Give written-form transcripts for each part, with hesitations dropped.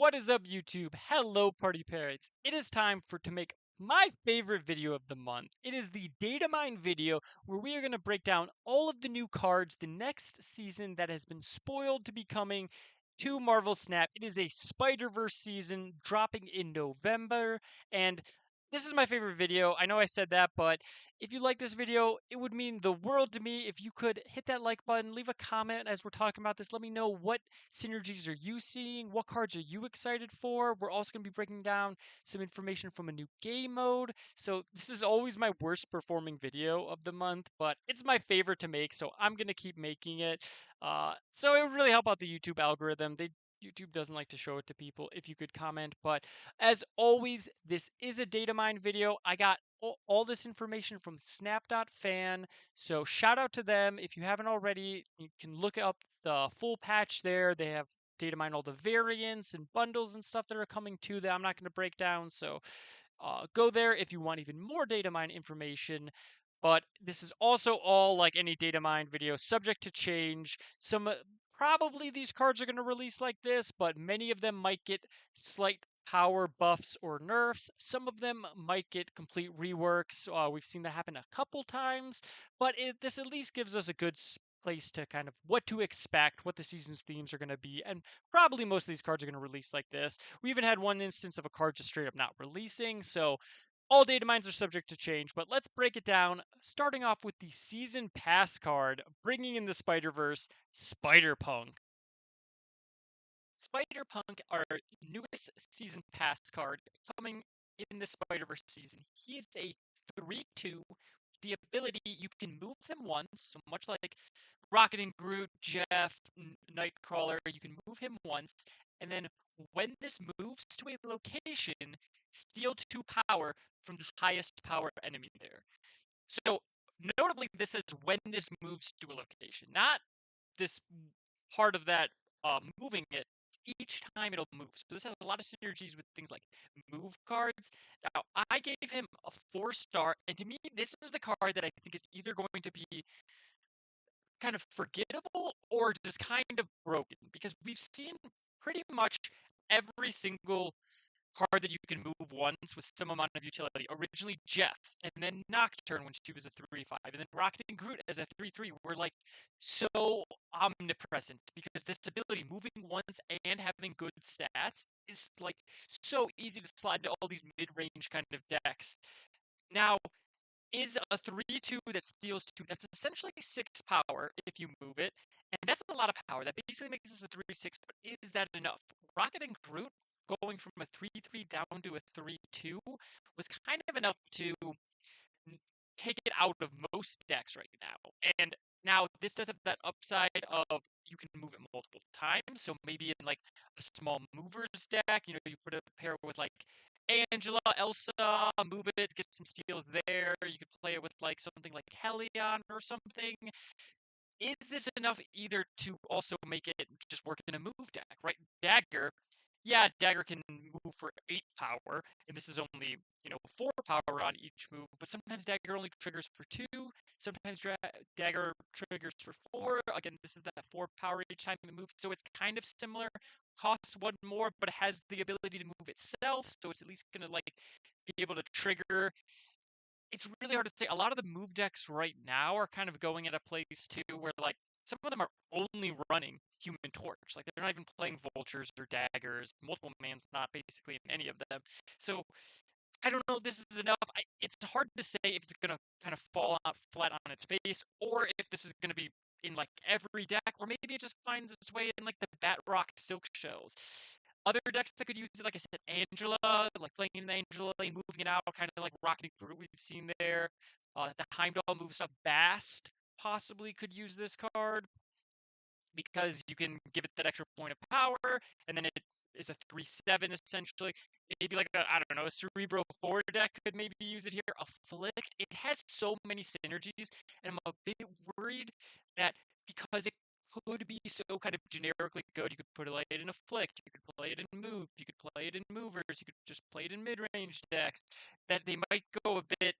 What is up, YouTube? Hello, Party Parrots. It is time to make my favorite video of the month. It is the data mine video where we are going to break down all of the new cards the next season that has been spoiled to be coming to Marvel Snap. It is a Spider-Verse season dropping in November, and this is my favorite video. I know I said that, but if you like this video, it would mean the world to me if you could hit that like button, leave a comment as we're talking about this. Let me know what synergies are you seeing? What cards are you excited for? We're also going to be breaking down some information from a new game mode. So this is always my worst performing video of the month, but it's my favorite to make, so I'm going to keep making it. So it would really help out the YouTube algorithm. YouTube doesn't like to show it to people if you could comment. But as always, this is a data mine video. I got all this information from snap.fan. So shout out to them. If you haven't already, you can look up the full patch there. They have data mine all the variants and bundles and stuff that are coming to them. I'm not going to break down. So go there if you want even more data mine information. But this is also all like any data mine video, subject to change. Probably these cards are going to release like this, but many of them might get slight power buffs or nerfs. Some of them might get complete reworks. We've seen that happen a couple times, but this at least gives us a good place to kind of what to expect, what the season's themes are going to be, and probably most of these cards are going to release like this. We even had one instance of a card just straight up not releasing, so all data mines are subject to change, but let's break it down, starting off with the Season Pass card, bringing in the Spider-Verse, Spider-Punk. Spider-Punk, our newest Season Pass card, coming in the Spider-Verse season. He is a 3/2. The ability, you can move him once, so much like Rocket and Groot, Jeff, Nightcrawler, you can move him once, and then when this moves to a location, steal 2 power from the highest power enemy there. So, notably, this is when this moves to a location, not this part of that moving it. Each time it'll move. So this has a lot of synergies with things like move cards. Now, I gave him a 4-star, and to me, this is the card that I think is either going to be kind of forgettable or just kind of broken, because we've seen pretty much every single card that you can move once with some amount of utility. Originally Jeff, and then Nocturne when she was a 3/5, and then Rocket and Groot as a 3/3 were like so omnipresent, because this ability, moving once and having good stats, is like so easy to slide into all these mid-range kind of decks. Now, is a 3/2 that steals 2. That's essentially 6 power if you move it, and that's a lot of power. That basically makes this a 3/6, but is that enough? Rocket and Groot going from a 3/3 down to a 3/2 was kind of enough to take it out of most decks right now. And now this does have that upside of you can move it multiple times. So maybe in like a small movers deck, you put a pair with like Angela, Elsa, move it, get some steals there. You could play it with like something like Helion or something. Is this enough either to also make it just work in a move deck, right? Dagger, yeah, Dagger can move for 8 power, and this is only, 4 power on each move, but sometimes Dagger only triggers for 2, sometimes Dagger triggers for 4. Again, this is that 4 power each time it moves, so it's kind of similar. Costs 1 more, but it has the ability to move itself, so it's at least going to, like, be able to trigger. It's really hard to say. A lot of the move decks right now are kind of going at a place too where like some of them are only running Human Torch. Like they're not even playing Vultures or Daggers. Multiple Man's not basically in any of them. So I don't know if this is enough. It's hard to say if it's gonna kind of fall out flat on its face, or if this is gonna be in like every deck, or maybe it just finds its way in like the Batrock Silk Shells. Other decks that could use it, like I said, Angela, like playing in Angela and moving it out, kind of like Rocket and Groot we've seen there. The Heimdall moves up Bast possibly could use this card, because you can give it that extra point of power, and then it is a 3/7 essentially. Maybe like I don't know, a Cerebro 4 deck could maybe use it here. Afflict. It has so many synergies, and I'm a bit worried that because it could be so kind of generically good, you could put it in Afflict, you could play it in Move, you could play it in Movers, you could just play it in mid-range decks, that they might go a bit,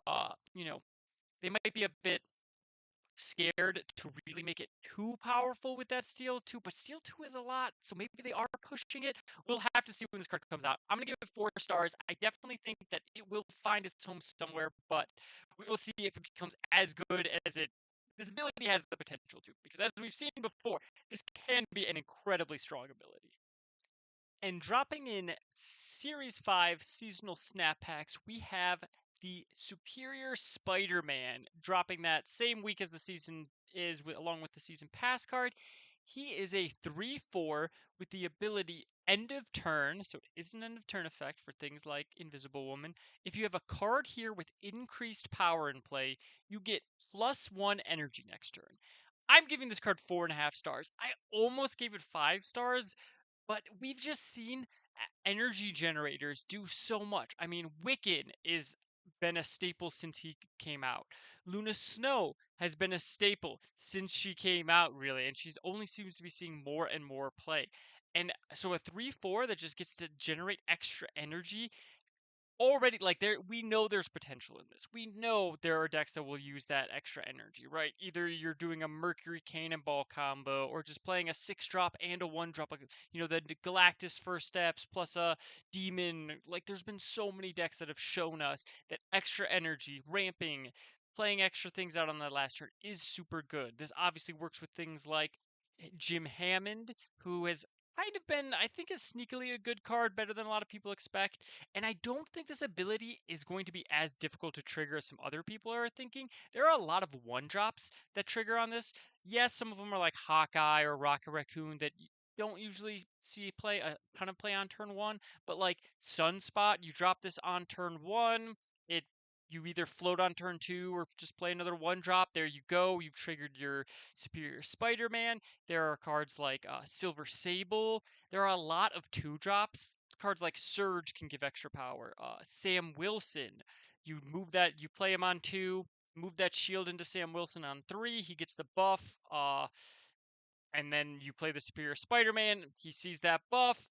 uh, you know, they might be a bit scared to really make it too powerful with that Steel 2, but Steel 2 is a lot, so maybe they are pushing it. We'll have to see when this card comes out. I'm going to give it 4 stars. I definitely think that it will find its home somewhere, but we will see if it becomes as good as it. This ability has the potential to, because as we've seen before, this can be an incredibly strong ability. And dropping in Series 5 seasonal snap packs, we have the Superior Spider-Man, dropping that same week as the season is, along with the season pass card. He is a 3/4 with the ability end of turn, so it is an end of turn effect for things like Invisible Woman. If you have a card here with increased power in play, you get +1 energy next turn. I'm giving this card 4.5 stars. I almost gave it 5 stars, but we've just seen energy generators do so much. I mean, Wiccan is been a staple since he came out. Luna Snow has been a staple since she came out, really, and she's only seems to be seeing more and more play. And so a 3/4 that just gets to generate extra energy already, like, there, we know there's potential in this. We know there are decks that will use that extra energy, right? Either you're doing a Mercury Cannonball combo or just playing a 6-drop and a 1-drop, like, the Galactus First Steps plus a Demon. Like, there's been so many decks that have shown us that extra energy, ramping, playing extra things out on that last turn is super good. This obviously works with things like Jim Hammond, who has kind of been, I think, is sneakily a good card, better than a lot of people expect. And I don't think this ability is going to be as difficult to trigger as some other people are thinking. There are a lot of 1-drops that trigger on this. Yes, some of them are like Hawkeye or Rocket Raccoon that you don't usually see play a ton of play on turn 1, but like Sunspot, you drop this on turn 1, it you either float on turn 2 or just play another 1-drop. There you go. You've triggered your Superior Spider-Man. There are cards like Silver Sable. There are a lot of 2-drops. Cards like Surge can give extra power. Sam Wilson, you play him on 2, move that shield into Sam Wilson on 3. He gets the buff. And then you play the Superior Spider-Man. He sees that buff,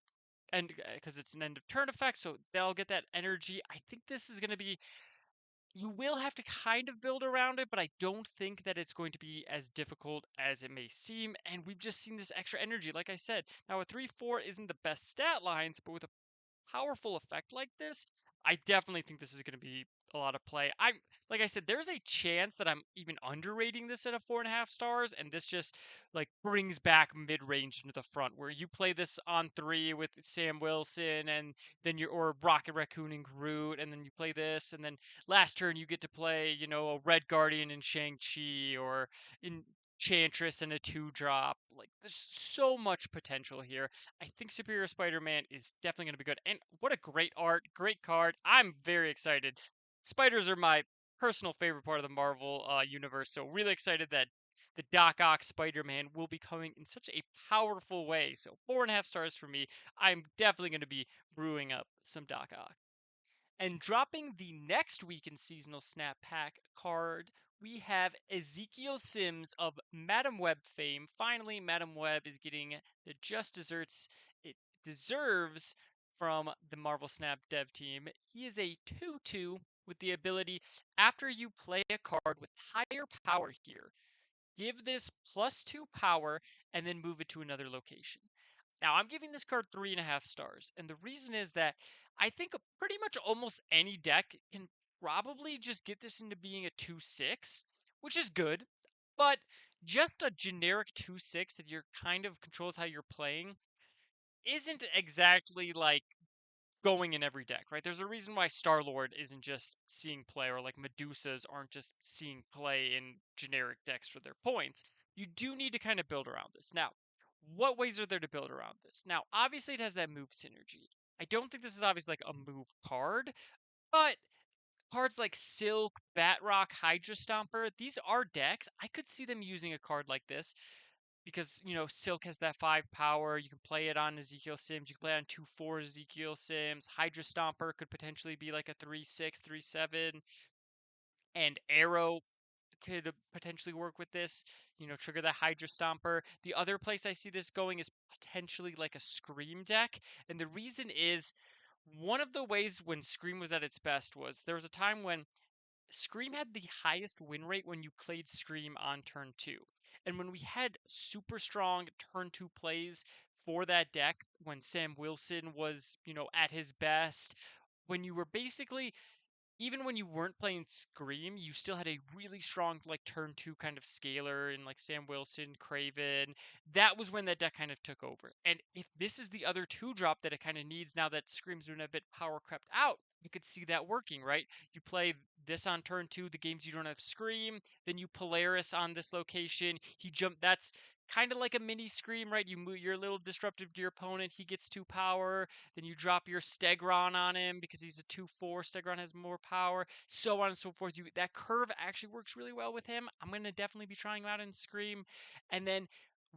and because it's an end of turn effect, so they'll get that energy. I think this is going to be, you will have to kind of build around it, but I don't think that it's going to be as difficult as it may seem. And we've just seen this extra energy, like I said. Now, a 3/4 isn't the best stat lines, but with a powerful effect like this, I definitely think this is going to be a lot of play. Like I said, there's a chance that I'm even underrating this at a 4.5 stars, and this just like brings back mid range into the front, where you play this on 3 with Sam Wilson, and then you're or Rocket Raccoon and Groot, and then you play this, and then last turn you get to play, a Red Guardian and Shang-Chi, or in Enchantress and a 2-drop. Like, there's so much potential here. I think Superior Spider-Man is definitely going to be good. And what a great art, great card. I'm very excited. Spiders are my personal favorite part of the Marvel universe, so really excited that the Doc Ock Spider-Man will be coming in such a powerful way. So 4.5 stars for me. I'm definitely going to be brewing up some Doc Ock. And dropping the next week in seasonal snap pack card, we have Ezekiel Sims of Madam Web fame. Finally, Madam Web is getting the just desserts it deserves from the Marvel Snap dev team. He is a 2/2 with the ability, after you play a card with higher power here, give this +2 power and then move it to another location. Now, I'm giving this card 3.5 stars, and the reason is that I think pretty much almost any deck can probably just get this into being a 2/6, which is good, but just a generic 2/6 that you're kind of controls how you're playing isn't exactly like going in every deck, right? There's a reason why Star-Lord isn't just seeing play, or like Medusas aren't just seeing play in generic decks for their points. You do need to kind of build around this. Now, what ways are there to build around this? Now, obviously it has that move synergy. I don't think this is obviously like a move card, but cards like Silk, Batrock, Hydra Stomper, these are decks. I could see them using a card like this because Silk has that 5 power. You can play it on Ezekiel Sims. You can play it on 2/4 Ezekiel Sims. Hydra Stomper could potentially be like a 3/6, 3/7, and Arrow could potentially work with this. Trigger the Hydra Stomper. The other place I see this going is potentially like a Scream deck, and the reason is one of the ways when Scream was at its best was there was a time when Scream had the highest win rate when you played Scream on turn 2. And when we had super strong turn 2 plays for that deck, when Sam Wilson was, at his best, when you were basically even when you weren't playing Scream, you still had a really strong like turn 2 kind of scaler in like Sam Wilson, Craven. That was when that deck kind of took over. And if this is the other 2-drop that it kind of needs now that Scream's been a bit power crept out, you could see that working, right? You play this on turn 2, the games you don't have Scream, then you Polaris on this location. That's kind of like a mini Scream, right? You're a little disruptive to your opponent. He gets 2 power. Then you drop your Stegron on him because he's a 2/4. Stegron has more power, so on and so forth. That curve actually works really well with him. I'm going to definitely be trying him out in Scream. And then,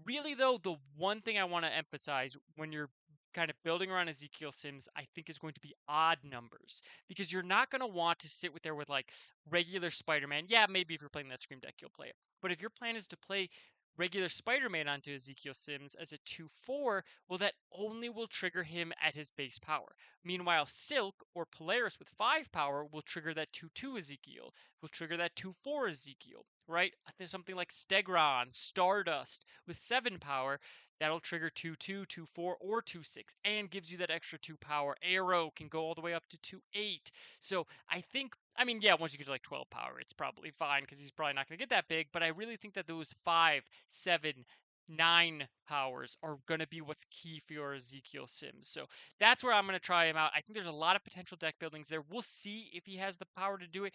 really, though, the one thing I want to emphasize when you're kind of building around Ezekiel Sims, I think is going to be odd numbers because you're not going to want to sit with there with like regular Spider-Man. Yeah, maybe if you're playing that Scream deck, you'll play it. But if your plan is to play regular Spider-Man onto Ezekiel Sims as a 2/4, well, that only will trigger him at his base power. Meanwhile, Silk or Polaris with 5 power will trigger that 2/2 Ezekiel, will trigger that 2/4 Ezekiel, right? There's something like Stegron, Stardust with 7 power, that'll trigger 2/2, 2/4, or 2/6, and gives you that extra 2 power. Arrow can go all the way up to 2/8. So I think yeah, once you get to like 12 power, it's probably fine because he's probably not going to get that big. But I really think that those 5, 7, 9 powers are going to be what's key for your Ezekiel Sims. So that's where I'm going to try him out. I think there's a lot of potential deck buildings there. We'll see if he has the power to do it.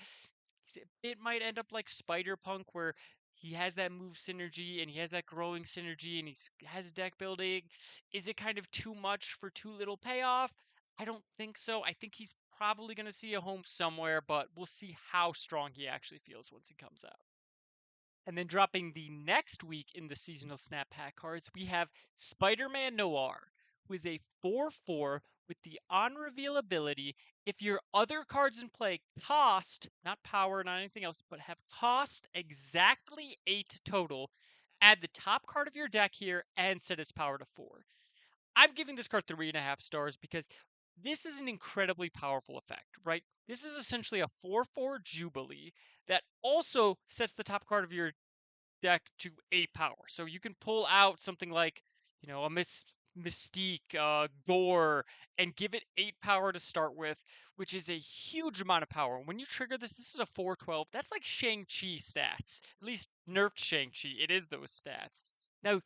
It might end up like Spider Punk, where he has that move synergy and he has that growing synergy and he has a deck building. Is it kind of too much for too little payoff? I don't think so. I think he's probably going to see a home somewhere, but we'll see how strong he actually feels once he comes out. And then dropping the next week in the seasonal snap pack cards, we have Spiderman Noir, who is a 4/4 with the on reveal ability. If your other cards in play cost, not power, not anything else, but have cost exactly 8 total, add the top card of your deck here and set its power to 4. I'm giving this card 3.5 stars because this is an incredibly powerful effect, right? This is essentially a 4/4 Jubilee that also sets the top card of your deck to 8 power. So you can pull out something like, a Mystique, Gore, and give it 8 power to start with, which is a huge amount of power. When you trigger this is a 4/12. That's like Shang-Chi stats. At least nerfed Shang-Chi. It is those stats. Now,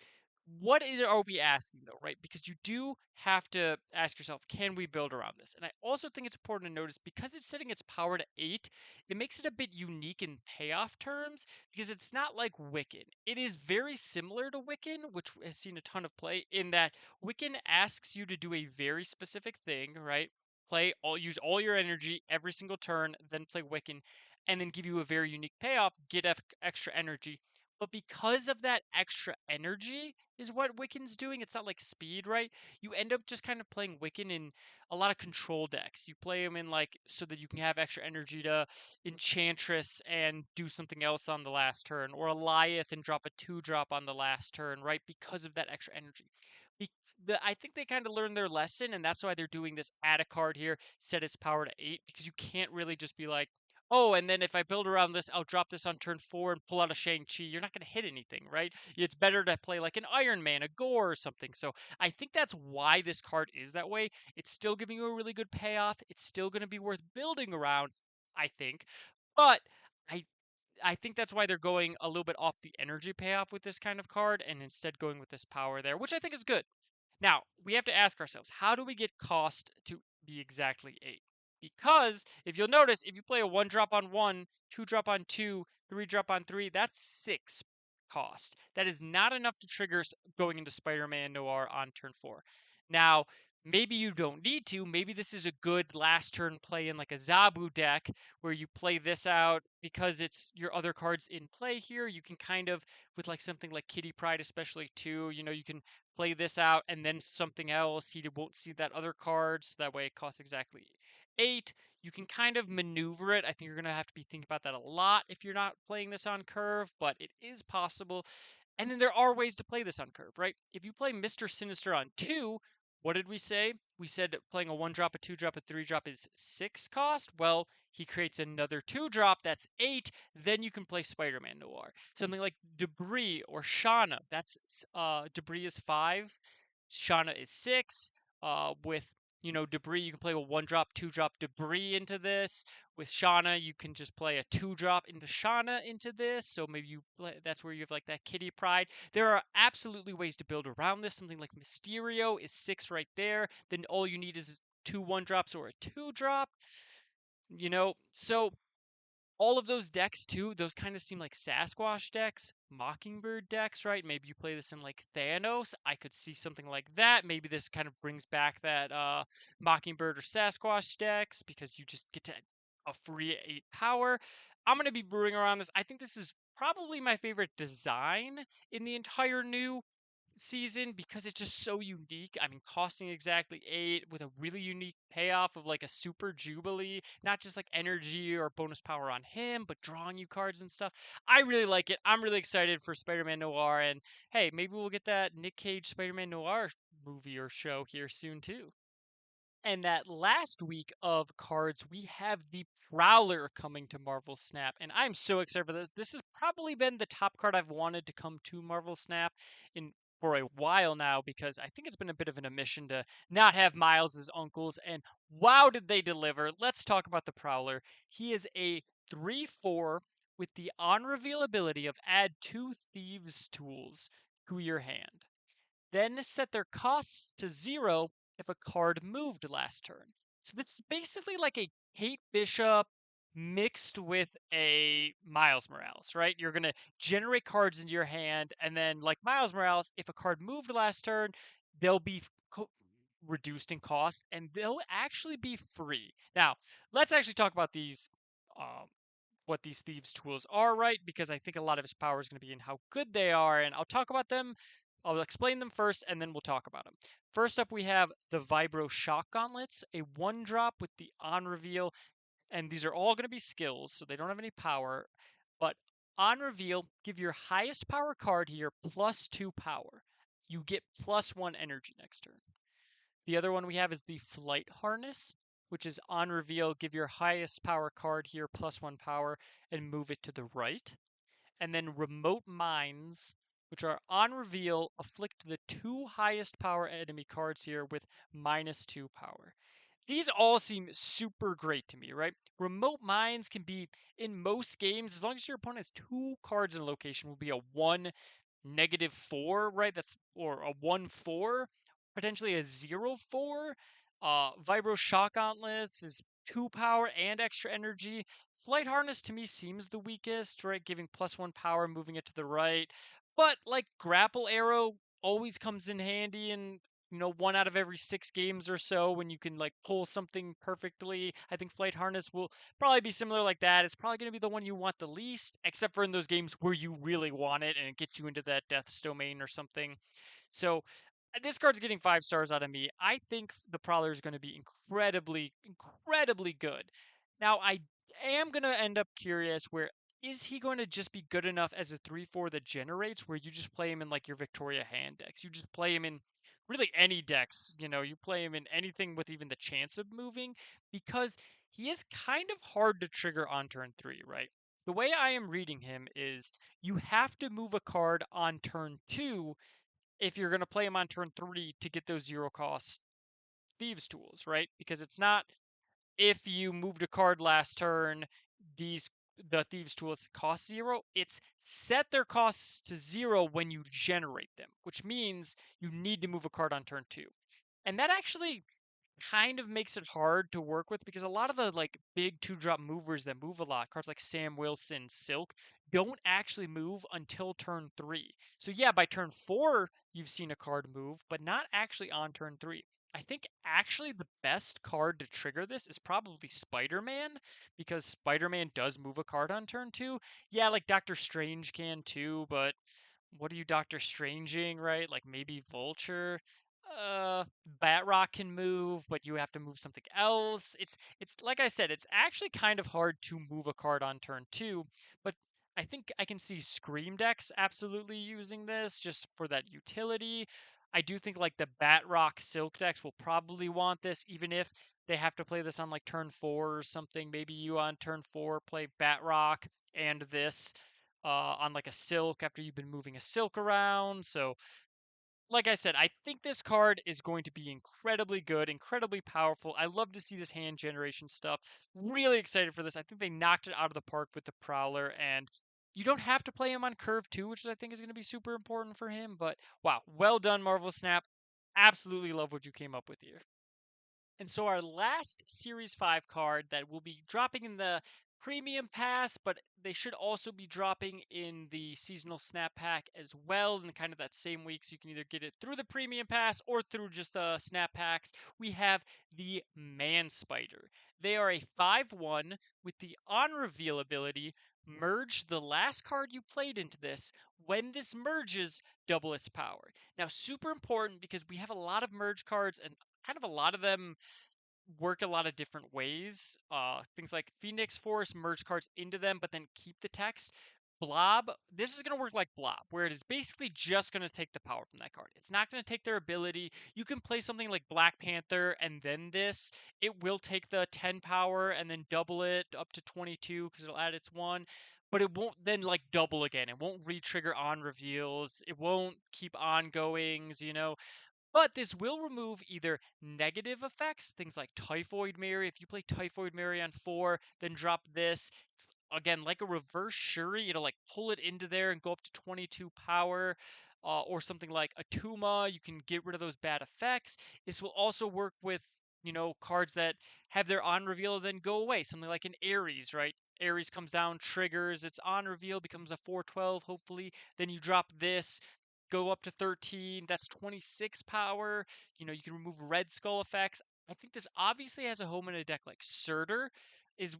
are we asking though, right? Because you do have to ask yourself, can we build around this? And I also think it's important to notice because it's setting its power to 8, it makes it a bit unique in payoff terms because it's not like Wiccan. It is very similar to Wiccan, which has seen a ton of play, in that Wiccan asks you to do a very specific thing, right? Use all your energy every single turn, then play Wiccan, and then give you a very unique payoff, get extra energy. But because of that extra energy is what Wiccan's doing, it's not like speed, right? You end up just kind of playing Wiccan in a lot of control decks. You play them in like so that you can have extra energy to Enchantress and do something else on the last turn, or Eliath and drop a 2-drop on the last turn, right? Because of that extra energy. I think they kind of learned their lesson, and that's why they're doing this add a card here, set its power to 8, because you can't really just be like, oh, and then if I build around this, I'll drop this on turn 4 and pull out a Shang-Chi. You're not going to hit anything, right? It's better to play like an Iron Man, a Gore, or something. So I think that's why this card is that way. It's still giving you a really good payoff. It's still going to be worth building around, I think. But I I think that's why they're going a little bit off the energy payoff with this kind of card and instead going with this power there, which I think is good. Now, we have to ask ourselves, how do we get cost to be exactly 8? Because if you'll notice, if you play a 1-drop on 1, 2-drop on 2, 3-drop on 3, that's 6 cost. That is not enough to trigger going into Spider-Man Noir on turn 4. Now, maybe you don't need to. Maybe this is a good last turn play in like a Zabu deck where you play this out because it's your other cards in play here. You can kind of, with like something like Kitty Pride, especially too, you can play this out and then something else. He won't see that other card, so that way it costs exactly 8. You can kind of maneuver it. I think you're going to have to be thinking about that a lot if you're not playing this on curve, but it is possible. And then there are ways to play this on curve, right? If you play Mr. Sinister on 2, What did we say? We said playing a 1 drop, a 2 drop, a 3 drop is 6 cost. Well, he creates another 2 drop, that's 8. Then you can play Spider-Man Noir. Something like Debris or Shauna. That's Debris is 5, Shauna is 6. With Debris, you can play a 1 drop, 2 drop Debris into this. With Shauna, you can just play a 2 drop into Shauna into this. So maybe that's where you have like that Kitty Pride. There are absolutely ways to build around this. Something like Mysterio is 6 right there. Then all you need is two 1 drops or a 2 drop. So all of those decks too, those kind of seem like Sasquatch decks, Mockingbird decks, right? Maybe you play this in like Thanos. I could see something like that. Maybe this kind of brings back that Mockingbird or Sasquatch decks because you just get to a free 8 power. I'm going to be brewing around this. I think this is probably my favorite design in the entire new season because it's just so unique. I mean, costing exactly 8 with a really unique payoff of like a super jubilee, not just like energy or bonus power on him, but drawing you cards and stuff. I really like it. I'm really excited for Spider-Man Noir, and hey, maybe we'll get that Nick Cage Spider-Man Noir movie or show here soon too. And that last week of cards, we have the Prowler coming to Marvel Snap. And I'm so excited for this. This has probably been the top card I've wanted to come to Marvel Snap in for a while now because I think it's been a bit of an omission to not have Miles as uncles. And wow, did they deliver! Let's talk about the Prowler. He is a 3/4 with the on reveal ability of add 2 Thieves' Tools to your hand. Then set their costs to 0 if a card moved last turn. So this is basically like a Kate Bishop mixed with a Miles Morales, right? You're going to generate cards into your hand, and then, like Miles Morales, if a card moved last turn, they'll be reduced in cost, and they'll actually be free. Now, let's actually talk about um, what these thieves tools are, right? Because I think a lot of his power is going to be in how good they are, and I'll talk about them. I'll explain them first, and then we'll talk about them. First up, we have the Vibro Shock Gauntlets, a 1 drop with the on reveal, and these are all going to be skills, so they don't have any power. But on reveal, give your highest power card here +2 power. You get +1 energy next turn. The other one we have is the Flight Harness, which is on reveal, give your highest power card here +1 power and move it to the right. And then Remote Mines, which are on reveal, afflict the 2 highest power enemy cards here with -2 power. These all seem super great to me, right? Remote Mines can be in most games, as long as your opponent has 2 cards in a location, will be a 1-4, right? That's or a 1/4, potentially a 0/4. Vibro Shock Gauntlets is 2 power and extra energy. Flight Harness to me seems the weakest, right? Giving +1 power, moving it to the right. But like Grapple Arrow always comes in handy in 1 out of every 6 games or so when you can like pull something perfectly. I think Flight Harness will probably be similar like that. It's probably going to be the one you want the least, except for in those games where you really want it and it gets you into that Death's Domain or something. So this card's getting 5 stars out of me. I think the Prowler is going to be incredibly, incredibly good. Now, I am going to end up curious where is he going to just be good enough as a 3/4 that generates where you just play him in like your Victoria hand decks? You just play him in really any decks, you play him in anything with even the chance of moving because he is kind of hard to trigger on turn 3, right? The way I am reading him is you have to move a card on turn 2 if you're going to play him on turn 3 to get those 0 cost thieves tools, right? Because it's not if you moved a card last turn, these the thieves tools cost 0. It's set their costs to 0 when you generate them, which means you need to move a card on turn 2. And that actually kind of makes it hard to work with because a lot of the like big 2 drop movers that move a lot, cards like Sam Wilson, Silk, don't actually move until turn 3. So yeah, by turn 4 you've seen a card move, but not actually on turn 3. I think actually the best card to trigger this is probably Spider-Man because Spider-Man does move a card on turn 2. Yeah, like Doctor Strange can too, but what are you Doctor Stranging, right? Like maybe Vulture. Batrock can move, but you have to move something else. It's like I said, it's actually kind of hard to move a card on turn 2, but I think I can see Scream decks absolutely using this just for that utility. I do think like the Batrock Silk decks will probably want this, even if they have to play this on like turn 4 or something. Maybe you on turn 4 play Batrock and this on like a Silk after you've been moving a Silk around. So like I said, I think this card is going to be incredibly good, incredibly powerful. I love to see this hand generation stuff. Really excited for this. I think they knocked it out of the park with the Prowler, and you don't have to play him on curve too, which I think is going to be super important for him. But wow, well done, Marvel Snap. Absolutely love what you came up with here. And so our last Series 5 card that will be dropping in the Premium Pass, but they should also be dropping in the Seasonal Snap Pack as well in kind of that same week. So you can either get it through the Premium Pass or through just the Snap Packs. We have the Man Spider. They are a 5/1 with the On Reveal ability. Merge the last card you played into this. When this merges, double its power. Now, super important because we have a lot of merge cards and kind of a lot of them work a lot of different ways. Things like Phoenix Force merge cards into them, but then keep the text. Blob, this is going to work like Blob, where it is basically just going to take the power from that card. It's not going to take their ability. You can play something like Black Panther and then this. It will take the 10 power and then double it up to 22 because it'll add its 1. But it won't then like double again. It won't re-trigger on reveals. It won't keep ongoings. But this will remove either negative effects, things like Typhoid Mary. If you play Typhoid Mary on 4, then drop this. It's, again, like a reverse Shuri, it'll like pull it into there and go up to 22 power. Or something like Atuma, you can get rid of those bad effects. This will also work with, cards that have their on reveal and then go away. Something like an Ares, right? Ares comes down, triggers, its on reveal becomes a 4/12, hopefully. Then you drop this, go up to 13. That's 26 power. You can remove Red Skull effects. I think this obviously has a home in a deck like Surtur is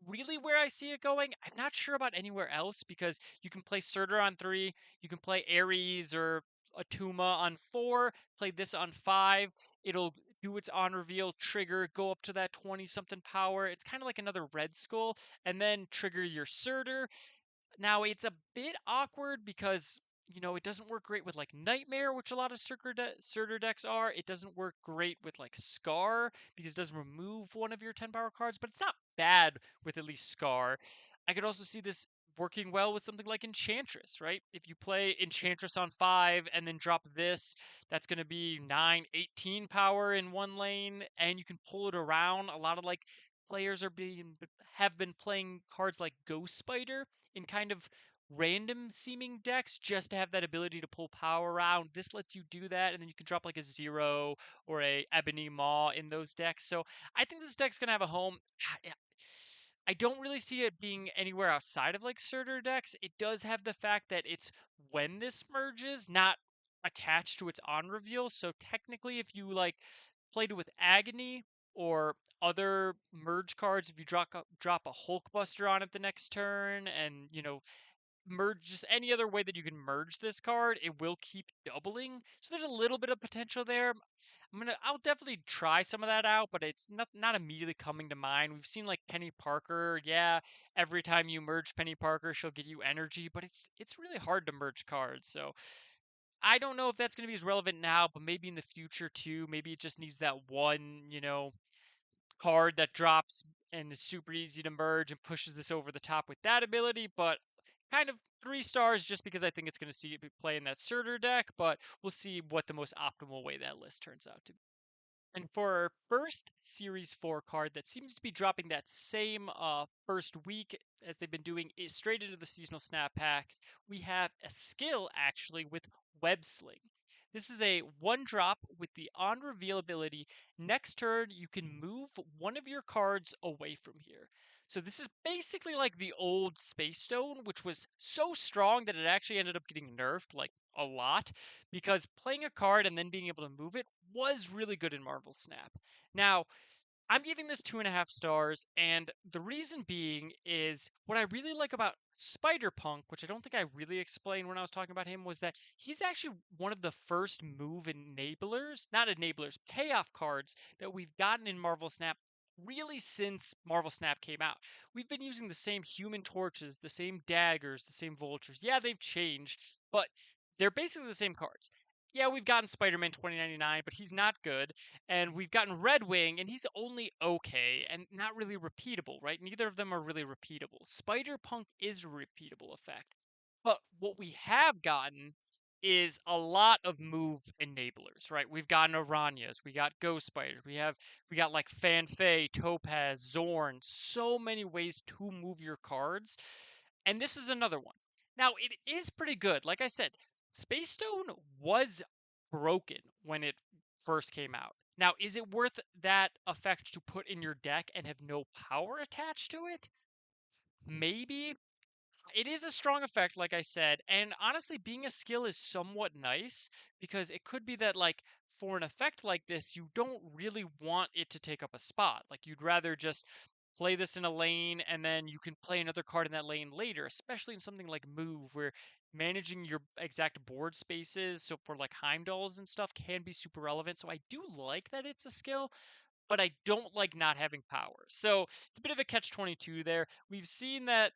really where I see it going. I'm not sure about anywhere else because you can play Surtur on 3, you can play Ares or Atuma on 4, play this on 5. It'll do its on reveal, trigger, go up to that 20 something power. It's kind of like another Red Skull, and then trigger your Surtur. Now it's a bit awkward because it doesn't work great with like Nightmare, which a lot of Surtur decks are. It doesn't work great with like Scar because it doesn't remove one of your 10 power cards, but it's not bad with at least Scar. I could also see this working well with something like Enchantress, right? If you play Enchantress on 5 and then drop this, that's going to be 9, 18 power in one lane, and you can pull it around. A lot of like players have been playing cards like Ghost Spider in kind of random seeming decks just to have that ability to pull power around. This lets you do that, and then you can drop like a Zero or a Ebony Maw in those decks. So I think this deck's gonna have a home. I don't really see it being anywhere outside of like Surtur decks. It does have the fact that it's when this merges, not attached to its on reveal. So technically, if you like played it with Agony or other merge cards, if you drop a Hulkbuster on it the next turn, and merge just any other way that you can merge this card, it will keep doubling. So there's a little bit of potential there. I'll definitely try some of that out, but it's not immediately coming to mind. We've seen like Penny Parker, yeah, every time you merge Penny Parker, she'll get you energy, but it's really hard to merge cards. So I don't know if that's going to be as relevant now, but maybe in the future too. Maybe it just needs that one, card that drops and is super easy to merge and pushes this over the top with that ability, but kind of 3 stars just because I think it's going to see it play in that Surtur deck, but we'll see what the most optimal way that list turns out to be. And for our first Series 4 card that seems to be dropping that same first week as they've been doing it straight into the seasonal snap pack, we have a skill actually with Web Sling. This is a 1-drop with the on reveal ability. Next turn, you can move one of your cards away from here. So this is basically like the old Space Stone, which was so strong that it actually ended up getting nerfed like a lot because playing a card and then being able to move it was really good in Marvel Snap. Now, I'm giving this 2.5 stars, and the reason being is what I really like about Spider Punk, which I don't think I really explained when I was talking about him, was that he's actually one of the first move enablers, not enablers, payoff cards that we've gotten in Marvel Snap really since Marvel Snap came out. We've been using the same human torches, the same daggers, the same vultures. Yeah, they've changed, but they're basically the same cards. yeah, we've gotten Spider-Man 2099, but he's not good. And we've gotten Red Wing, and he's only okay and not really repeatable, right? Neither of them are really repeatable. Spider-Punk is a repeatable effect. But what we have gotten is a lot of move enablers, right? We've gotten Aranyas, we got Ghost Spider, we got like Fanfei, Topaz, Zorn, so many ways to move your cards. And this is another one. Now, it is pretty good. Like I said, Space Stone was broken when it first came out. Now, is it worth that effect to put in your deck and have no power attached to it? Maybe. It is a strong effect, like I said, and honestly, being a skill is somewhat nice because it could be that, like, for an effect like this, you don't really want it to take up a spot. Like, you'd rather just play this in a lane and then you can play another card in that lane later, especially in something like Move, where managing your exact board spaces, so for like Heimdalls and stuff, can be super relevant. So I do like that it's a skill, but I don't like not having power. So it's a bit of a catch-22 there. We've seen that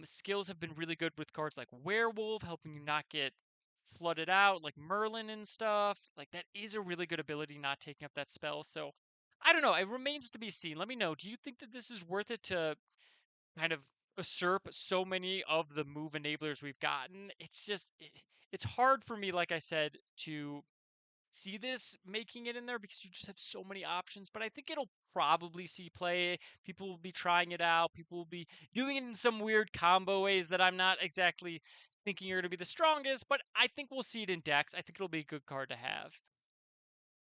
skills have been really good with cards like Werewolf, helping you not get flooded out, like Merlin and stuff. Like that is a really good ability, not taking up that spell. So I don't know. It remains to be seen. Let me know. Do you think that this is worth it to kind of usurp so many of the move enablers we've gotten? It's hard for me, like I said, to see this making it in there because you just have so many options. But I think it'll probably see play. People will be trying it out. People will be doing it in some weird combo ways that I'm not exactly thinking are going to be the strongest. But I think we'll see it in decks. I think it'll be a good card to have.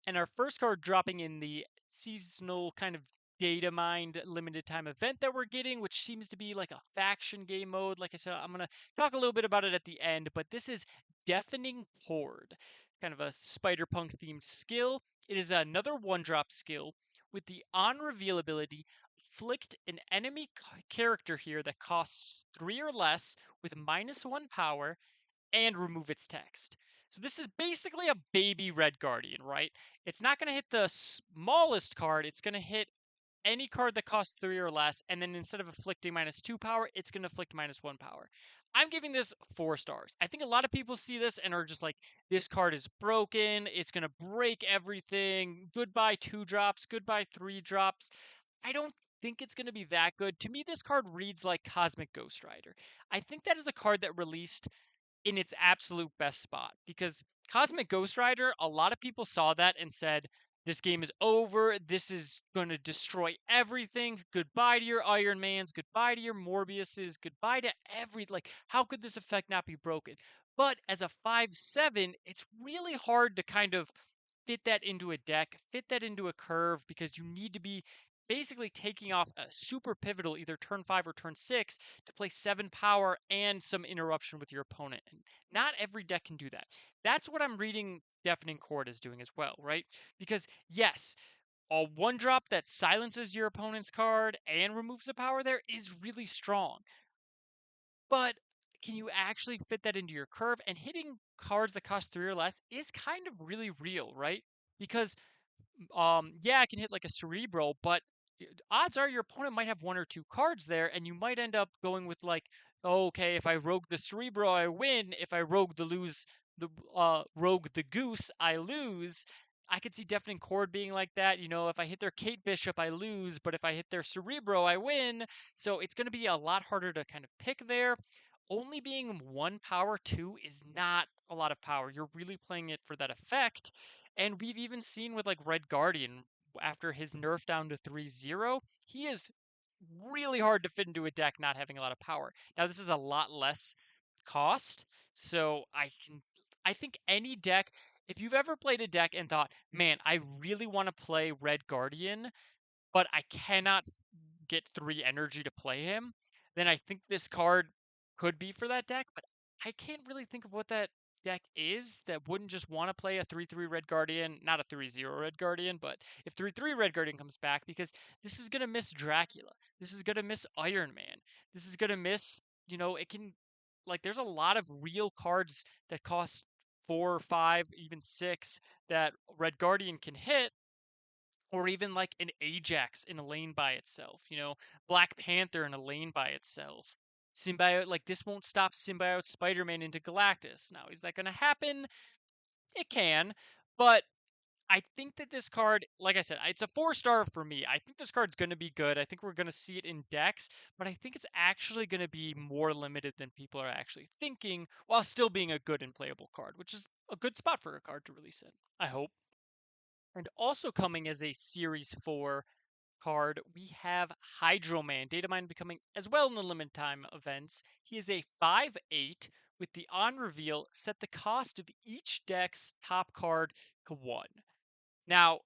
And our first card dropping in the seasonal kind of data mined limited time event that we're getting, which seems to be like a faction game mode. Like I said, I'm going to talk a little bit about it at the end, but this is Deafening Chord, kind of a Spider-Punk themed skill. It is another one-drop skill with the on reveal ability. Afflict an enemy character here that costs 3 or less with -1 power and remove its text. So this is basically a baby Red Guardian, right? It's not going to hit the smallest card. It's going to hit any card that costs 3 or less, and then instead of afflicting -2 power, it's going to afflict -1 power. I'm giving this 4 stars. I think a lot of people see this and are just like, this card is broken. It's going to break everything. Goodbye 2 drops. Goodbye 3 drops. I don't think it's going to be that good. To me, this card reads like Cosmic Ghost Rider. I think that is a card that released in its absolute best spot because Cosmic Ghost Rider, a lot of people saw that and said, this game is over. This is going to destroy everything. Goodbye to your Iron Mans. Goodbye to your Morbiuses. Goodbye to like, how could this effect not be broken? But as a 5/7, it's really hard to kind of fit that into a deck, fit that into a curve, because you need to be basically taking off a super pivotal either turn 5 or turn 6 to play 7 power and some interruption with your opponent. And not every deck can do that. That's what I'm reading Deafening Chord is doing as well, right? Because yes, a 1-drop that silences your opponent's card and removes a power there is really strong. But can you actually fit that into your curve? And hitting cards that cost 3 or less is kind of really real, right? Because yeah, I can hit like a Cerebral, but odds are your opponent might have 1 or 2 cards there, and you might end up going with like, oh, okay, if I rogue the Cerebral, I win. If I rogue the Goose, I lose. I could see Deafening Chord being like that. You know, if I hit their Kate Bishop, I lose, but if I hit their Cerebro, I win. So it's going to be a lot harder to kind of pick there. Only being 1 power 2 is not a lot of power. You're really playing it for that effect. And we've even seen with like Red Guardian, after his nerf down to 3/0, he is really hard to fit into a deck not having a lot of power. Now this is a lot less cost, so I think any deck, if you've ever played a deck and thought, man, I really want to play Red Guardian, but I cannot get 3 energy to play him, then I think this card could be for that deck, but I can't really think of what that deck is that wouldn't just want to play a 3/3 Red Guardian, not a 3/0 Red Guardian, but if 3/3 Red Guardian comes back, because this is going to miss Dracula. This is going to miss Iron Man. This is going to miss, it can, like, there's a lot of real cards that cost 4, 5, even 6 that Red Guardian can hit, or even like an Ajax in a lane by itself, Black Panther in a lane by itself. Symbiote, like this won't stop Symbiote Spider-Man into Galactus. Now, is that going to happen? It can, but I think that this card, like I said, it's a 4-star for me. I think this card's going to be good. I think we're going to see it in decks, but I think it's actually going to be more limited than people are actually thinking, while still being a good and playable card, which is a good spot for a card to release in, I hope. And also coming as a Series 4 card, we have Hydro-Man, Data Mine becoming as well in the limited time events. He is a 5/8 with the on reveal, set the cost of each deck's top card to 1. Now,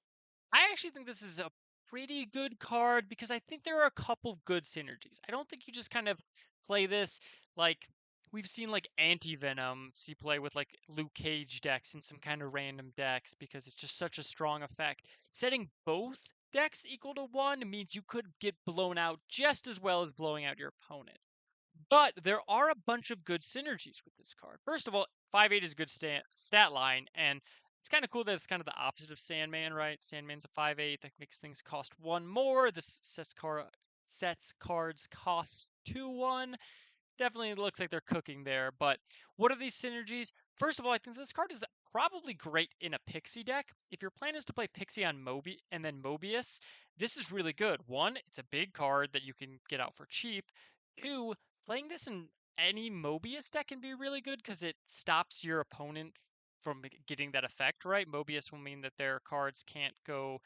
I actually think this is a pretty good card because I think there are a couple good synergies. I don't think you just kind of play this like we've seen like Anti-Venom see play with like Luke Cage decks and some kind of random decks because it's just such a strong effect. Setting both decks equal to 1 means you could get blown out just as well as blowing out your opponent. But there are a bunch of good synergies with this card. First of all, 5/8 is a good stat line, and it's kind of cool that it's kind of the opposite of Sandman, right? Sandman's a 5/8 that makes things cost 1 more. This sets cards cost 2/1. Definitely looks like they're cooking there. But what are these synergies? First of all, I think this card is probably great in a Pixie deck. If your plan is to play Pixie on and then Mobius, this is really good. One, it's a big card that you can get out for cheap. Two, playing this in any Mobius deck can be really good because it stops your opponent from getting that effect, right? Mobius will mean that their cards can't go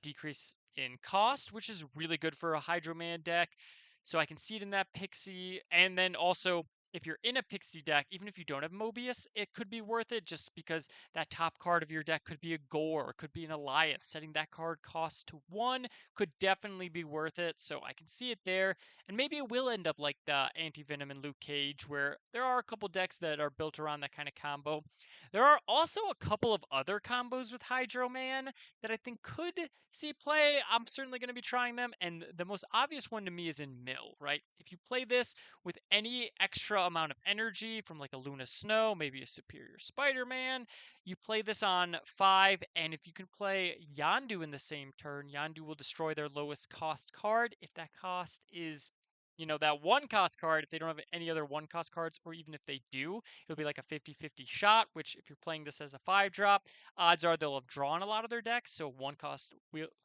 decrease in cost, which is really good for a Hydro Man deck. So I can see it in that Pixie. And then also, if you're in a Pixie deck, even if you don't have Mobius, it could be worth it just because that top card of your deck could be a Gore, could be an Eliath. Setting that card cost to 1 could definitely be worth it. So I can see it there. And maybe it will end up like the Anti-Venom and Luke Cage, where there are a couple decks that are built around that kind of combo. There are also a couple of other combos with Hydro Man that I think could see play. I'm certainly going to be trying them. And the most obvious one to me is in Mill, right? If you play this with any extra amount of energy from like a Luna Snow, maybe a Superior Spider-Man, you play this on 5. And if you can play Yondu in the same turn, Yondu will destroy their lowest cost card. If that cost is that 1-cost card, if they don't have any other 1-cost cards, or even if they do, it'll be like a 50-50 shot, which if you're playing this as a 5-drop, odds are they'll have drawn a lot of their decks, so 1-cost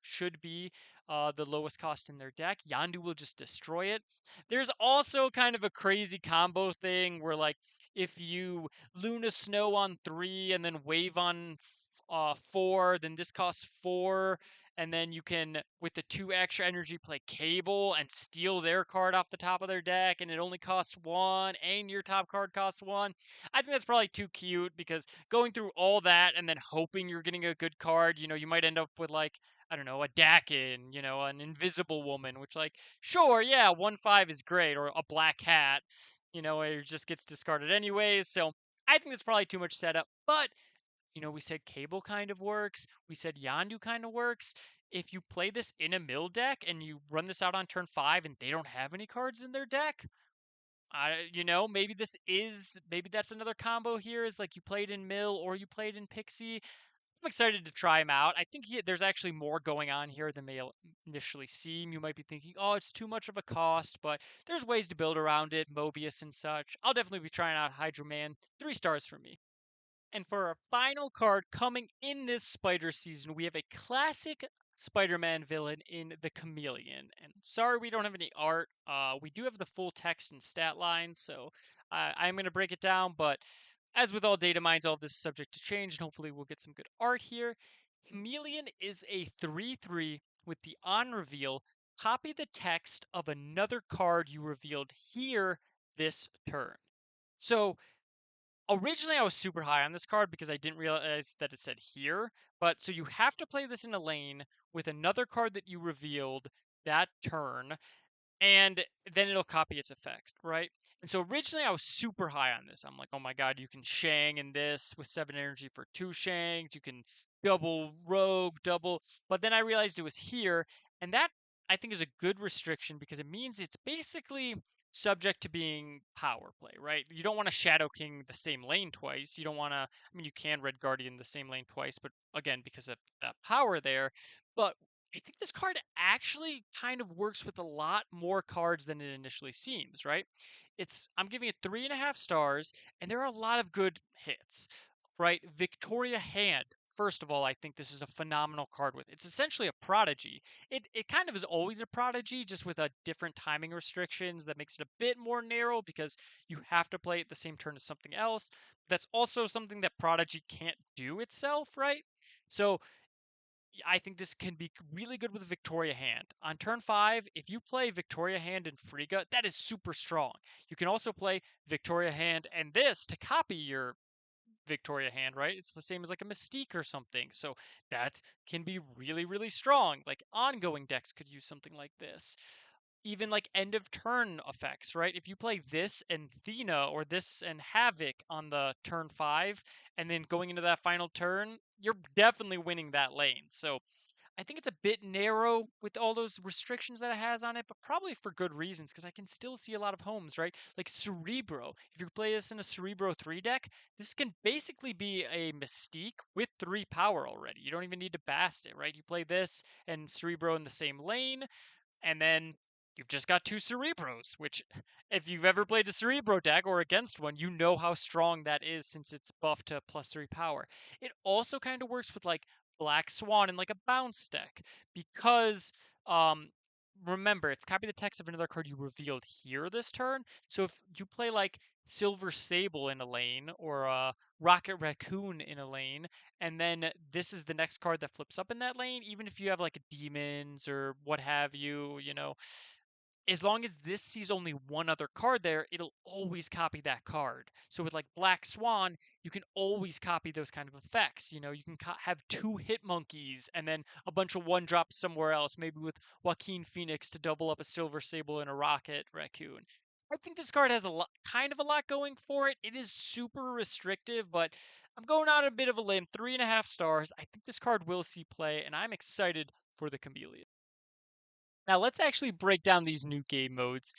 should be the lowest cost in their deck. Yandu will just destroy it. There's also kind of a crazy combo thing where, like, if you Luna Snow on 3 and then Wave on 4, then this costs 4, and then you can, with the 2 extra energy, play Cable and steal their card off the top of their deck, and it only costs 1, and your top card costs 1. I think that's probably too cute because going through all that and then hoping you're getting a good card, you might end up with like, I don't know, a Dakin, an Invisible Woman, which like, sure, yeah, 1/5 is great, or a Black Hat, it just gets discarded anyways. So I think that's probably too much setup, but we said Cable kind of works. We said Yandu kind of works. If you play this in a mill deck and you run this out on turn 5 and they don't have any cards in their deck, maybe that's another combo here is like you played in mill or you played in Pixie. I'm excited to try him out. I think there's actually more going on here than may initially seem. You might be thinking, oh, it's too much of a cost, but there's ways to build around it, Mobius and such. I'll definitely be trying out Hydro Man. 3 stars for me. And for our final card coming in this Spider season, we have a classic Spider-Man villain in the Chameleon. And sorry we don't have any art. We do have the full text and stat lines, so I'm going to break it down. But as with all data mines, all of this is subject to change, and hopefully we'll get some good art here. Chameleon is a 3/3 with the on reveal. Copy the text of another card you revealed here this turn. So originally, I was super high on this card because I didn't realize that it said here. But so you have to play this in a lane with another card that you revealed that turn, and then it'll copy its effect, right? And so originally I was super high on this. I'm like, oh my god, you can Shang in this with 7 energy for 2 Shangs. You can double Rogue, double. But then I realized it was here, and that I think is a good restriction because it means it's basically subject to being power play, right? You don't want to Shadow King the same lane twice. You don't want to, I mean, you can Red Guardian the same lane twice, but again, because of that power there. But I think this card actually kind of works with a lot more cards than it initially seems, right? I'm giving it 3.5 stars, and there are a lot of good hits. right? Victoria Hand. First of all, I think this is a phenomenal card with. It's essentially a prodigy. It kind of is always a prodigy, just with a different timing restrictions that makes it a bit more narrow because you have to play it the same turn as something else. That's also something that prodigy can't do itself, right? So I think this can be really good with Victoria Hand. On turn 5, if you play Victoria Hand and Frigga, that is super strong. You can also play Victoria Hand and this to copy your Victoria Hand, right? It's the same as like a Mystique or something. So that can be really, really strong. Like ongoing decks could use something like this. Even like end of turn effects, right? If you play this and Thena or this and Havoc on the turn 5, and then going into that final turn, you're definitely winning that lane. So I think it's a bit narrow with all those restrictions that it has on it, but probably for good reasons because I can still see a lot of homes, right? Like Cerebro. If you play this in a Cerebro 3 deck, this can basically be a Mystique with 3 power already. You don't even need to bast it, right? You play this and Cerebro in the same lane, and then you've just got 2 Cerebros, which if you've ever played a Cerebro deck or against one, you know how strong that is since it's buffed to +3 power. It also kind of works with like Black Swan and like a bounce deck because um remember, it's copy the text of another card you revealed here this turn. So if you play like Silver Sable in a lane or Rocket Raccoon in a lane, and then this is the next card that flips up in that lane, even if you have like demons or what have you, as long as this sees only one other card there, it'll always copy that card. So with like Black Swan, you can always copy those kind of effects. You can have 2 hit monkeys and then a bunch of one drops somewhere else, maybe with Joaquin Phoenix to double up a Silver Sable and a Rocket Raccoon. I think this card has kind of a lot going for it. It is super restrictive, but I'm going on a bit of a limb. 3.5 stars. I think this card will see play, and I'm excited for the Chameleon. Now let's actually break down these new game modes.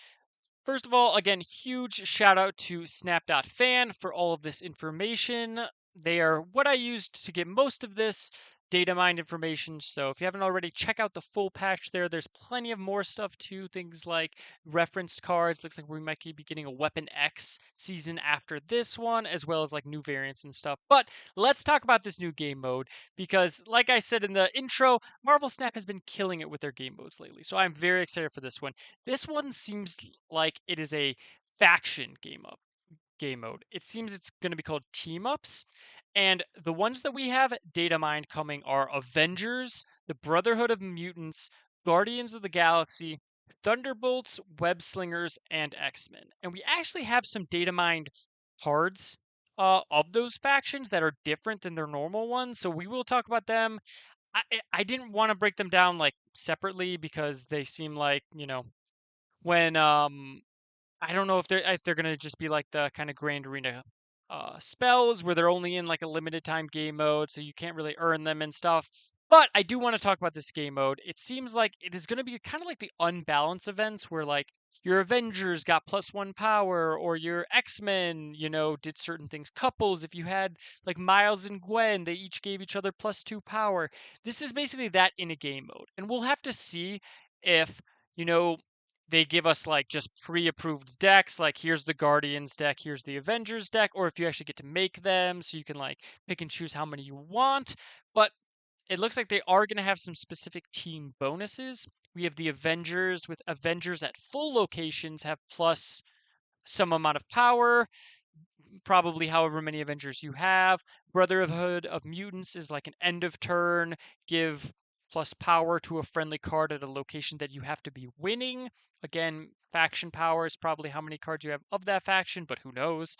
First of all, again, huge shout out to Snap.fan for all of this information. They are what I used to get most of this data mined information. So if you haven't already, check out the full patch there. There's plenty of more stuff too. Things like referenced cards. Looks like we might be getting a Weapon X season after this one, as well as like new variants and stuff. But let's talk about this new game mode because, like I said in the intro, Marvel Snap has been killing it with their game modes lately. So I'm very excited for this one. This one seems like it is a faction game mode. It seems it's going to be called team ups. And the ones that we have data mined coming are Avengers, the Brotherhood of Mutants, Guardians of the Galaxy, Thunderbolts, Web Slingers, and X-Men. And we actually have some data mined cards of those factions that are different than their normal ones. So we will talk about them. I didn't want to break them down like separately because they seem like, when I don't know if they're gonna just be like the kind of Grand Arena spells where they're only in like a limited time game mode, so you can't really earn them and stuff. But I do want to talk about this game mode. It seems like it is going to be kind of like the unbalanced events where like your Avengers got +1 power, or your X-Men, did certain things. Couples, if you had like Miles and Gwen, they each gave each other +2 power. This is basically that in a game mode, and we'll have to see if you know they give us like just pre-approved decks, like here's the Guardians deck, here's the Avengers deck, or if you actually get to make them so you can like pick and choose how many you want. But it looks like they are going to have some specific team bonuses. We have the Avengers with Avengers at full locations have plus some amount of power, probably however many Avengers you have. Brotherhood of Mutants is like an end of turn, give plus power to a friendly card at a location that you have to be winning. Again, faction power is probably how many cards you have of that faction, but who knows.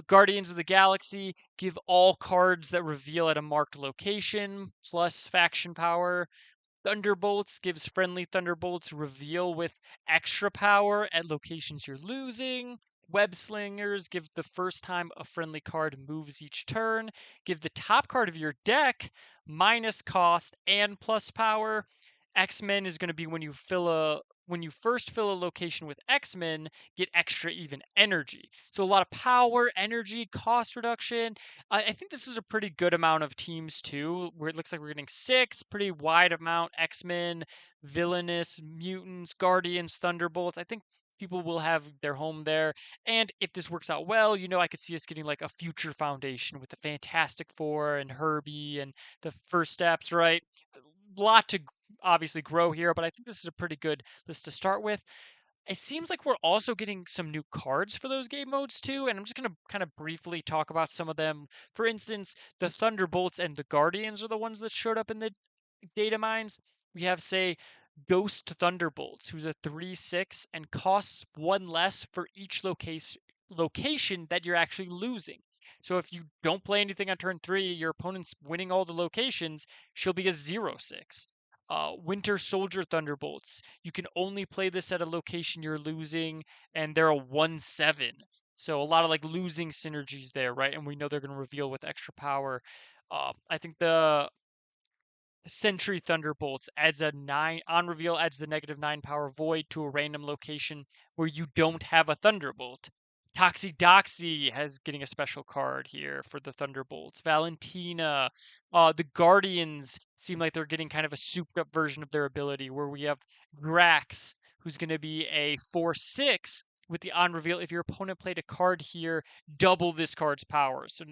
Guardians of the Galaxy give all cards that reveal at a marked location plus faction power. Thunderbolts gives friendly Thunderbolts reveal with extra power at locations you're losing. Web Slingers give the first time a friendly card moves each turn. Give the top card of your deck minus cost and plus power. X-Men is going to be when you first fill a location with X-Men, get extra even energy. So a lot of power, energy, cost reduction. I think this is a pretty good amount of teams too, where it looks like we're getting 6, pretty wide amount. X-Men, Villainous, Mutants, Guardians, Thunderbolts. I think people will have their home there. And if this works out well, I could see us getting like a future foundation with the Fantastic Four and Herbie and the first steps, right? A lot to obviously grow here, but I think this is a pretty good list to start with. It seems like we're also getting some new cards for those game modes too, and I'm just going to kind of briefly talk about some of them. For instance, the Thunderbolts and the Guardians are the ones that showed up in the data mines. We have, say, Ghost Thunderbolts, who's a 3/6 and costs one less for each location that you're actually losing. So if you don't play anything on turn 3, your opponent's winning all the locations, she'll be a 0/6. Winter Soldier Thunderbolts. You can only play this at a location you're losing, and they're a 1/7. So a lot of like losing synergies there, right? And we know they're going to reveal with extra power. I think the Sentry Thunderbolts adds a 9 on reveal, adds the -9 power void to a random location where you don't have a Thunderbolt. Toxidoxy has getting a special card here for the Thunderbolts. Valentina, the Guardians seem like they're getting kind of a souped up version of their ability where we have Grax, who's going to be a 4/6 with the on reveal. If your opponent played a card here, double this card's power. So,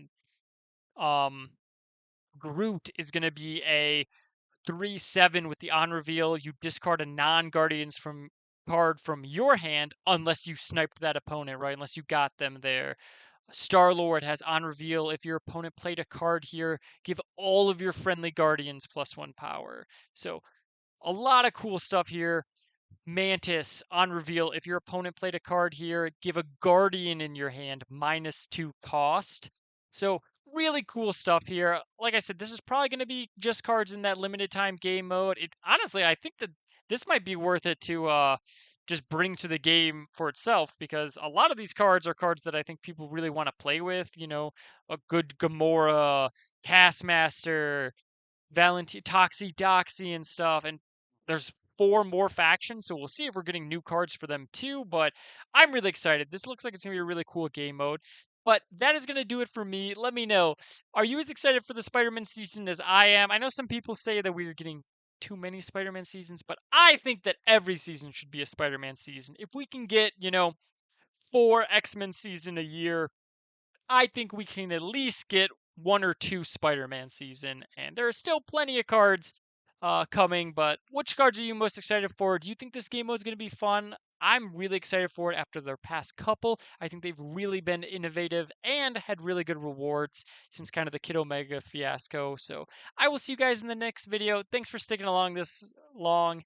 um, Groot is going to be a 3/7 with the on reveal. You discard a non-guardians from card from your hand unless you sniped that opponent, right? Unless you got them there. Star-Lord has on reveal. If your opponent played a card here, give all of your friendly guardians +1 power. So a lot of cool stuff here. Mantis on reveal. If your opponent played a card here, give a guardian in your hand -2 cost. So really cool stuff here. Like I said, this is probably going to be just cards in that limited time game mode. It honestly, I think that this might be worth it to just bring to the game for itself because a lot of these cards are cards that I think people really want to play with. A good Gamora, Taskmaster, Toxie and stuff. And there's 4 more factions, so we'll see if we're getting new cards for them too. But I'm really excited. This looks like it's gonna be a really cool game mode. But that is gonna do it for me. Let me know. Are you as excited for the Spider-Man season as I am? I know some people say that we're getting too many Spider-Man seasons, but I think that every season should be a Spider-Man season. If we can get, 4 X-Men season a year, I think we can at least get 1 or 2 Spider-Man season, and there are still plenty of cards coming. But which cards are you most excited for? Do you think this game mode is going to be fun? I'm really excited for it after their past couple. I think they've really been innovative and had really good rewards since kind of the Kid Omega fiasco. So I will see you guys in the next video. Thanks for sticking along this long.